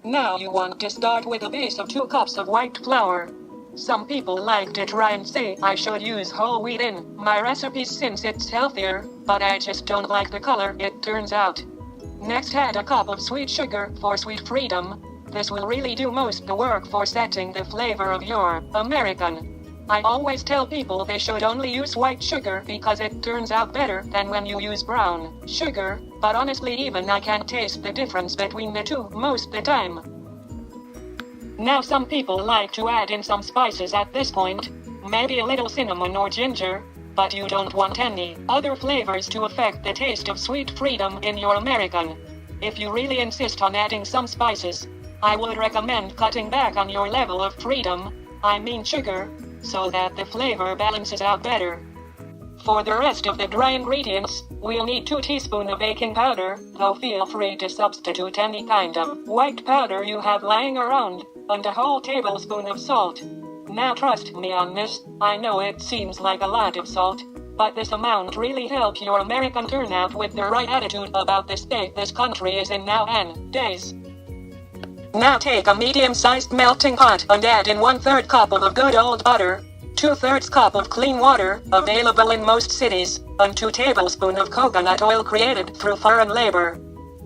Now you want to start with a base of 2 cups of white flour. Some people like to try and say I should use whole wheat in my recipes since it's healthier, but I just don't like the color it turns out. Next, add a cup of sweet sugar for sweet freedom. This will really do most of the work for setting the flavor of your American. I always tell people they should only use white sugar because it turns out better than when you use brown sugar, but honestly even I can't taste the difference between the two most of the time. Now some people like to add in some spices at this point, maybe a little cinnamon or ginger, but you don't want any other flavors to affect the taste of sweet freedom in your American. If you really insist on adding some spices, I would recommend cutting back on your level of freedom, I mean sugar, so that the flavor balances out better. For the rest of the dry ingredients, we'll need 2 teaspoons of baking powder, though feel free to substitute any kind of white powder you have lying around, and a whole tablespoon of salt. Now trust me on this, I know it seems like a lot of salt, but this amount really helps your American turn out with the right attitude about the state this country is in nowadays. Now take a medium-sized melting pot and add in 1/3 cup of good old butter, 2/3 cup of clean water, available in most cities, and 2 tablespoons of coconut oil created through foreign labor.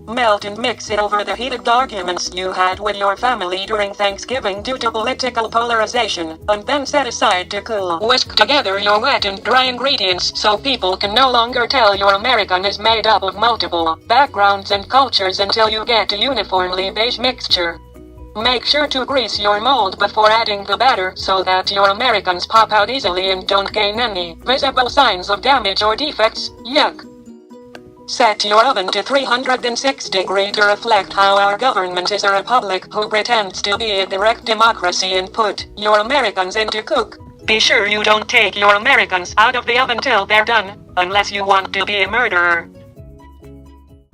Melt and mix it over the heated arguments you had with your family during Thanksgiving due to political polarization, and then set aside to cool. Whisk together your wet and dry ingredients so people can no longer tell your American is made up of multiple backgrounds and cultures until you get a uniformly beige mixture. Make sure to grease your mold before adding the batter so that your Americans pop out easily and don't gain any visible signs of damage or defects. Yuck. Set your oven to 306 degrees to reflect how our government is a republic who pretends to be a direct democracy and put your Americans in to cook. Be sure you don't take your Americans out of the oven till they're done, unless you want to be a murderer.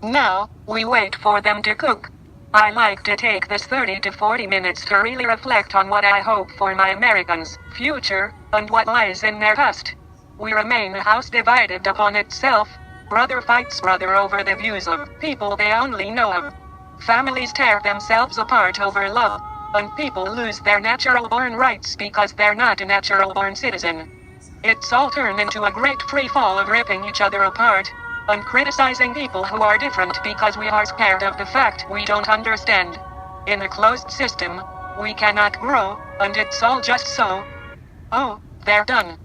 Now, we wait for them to cook. I like to take this 30 to 40 minutes to really reflect on what I hope for my Americans' future, and what lies in their past. We remain a house divided upon itself. Brother fights brother over the views of people they only know of. Families tear themselves apart over love, and people lose their natural-born rights because they're not a natural-born citizen. It's all turned into a great free-fall of ripping each other apart, and criticizing people who are different because we are scared of the fact we don't understand. In a closed system, we cannot grow, and it's all just so. Oh, they're done.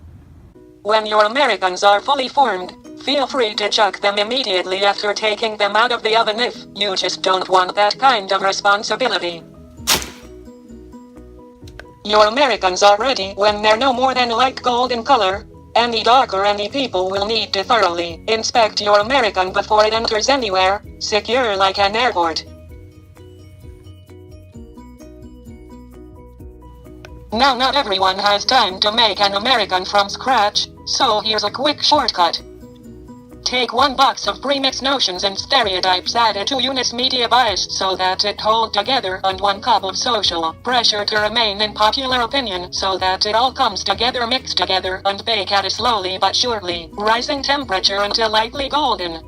When your Americans are fully formed, feel free to chuck them immediately after taking them out of the oven if you just don't want that kind of responsibility. Your Americans are ready when they're no more than light golden color. Any darker any people will need to thoroughly inspect your American before it enters anywhere, secure like an airport. Now not everyone has time to make an American from scratch, so here's a quick shortcut. Take 1 box of premixed notions and stereotypes, add a 2 units media bias so that it hold together, and 1 cup of social pressure to remain in popular opinion so that it all comes together, mixed together, and bake at a slowly but surely rising temperature until lightly golden.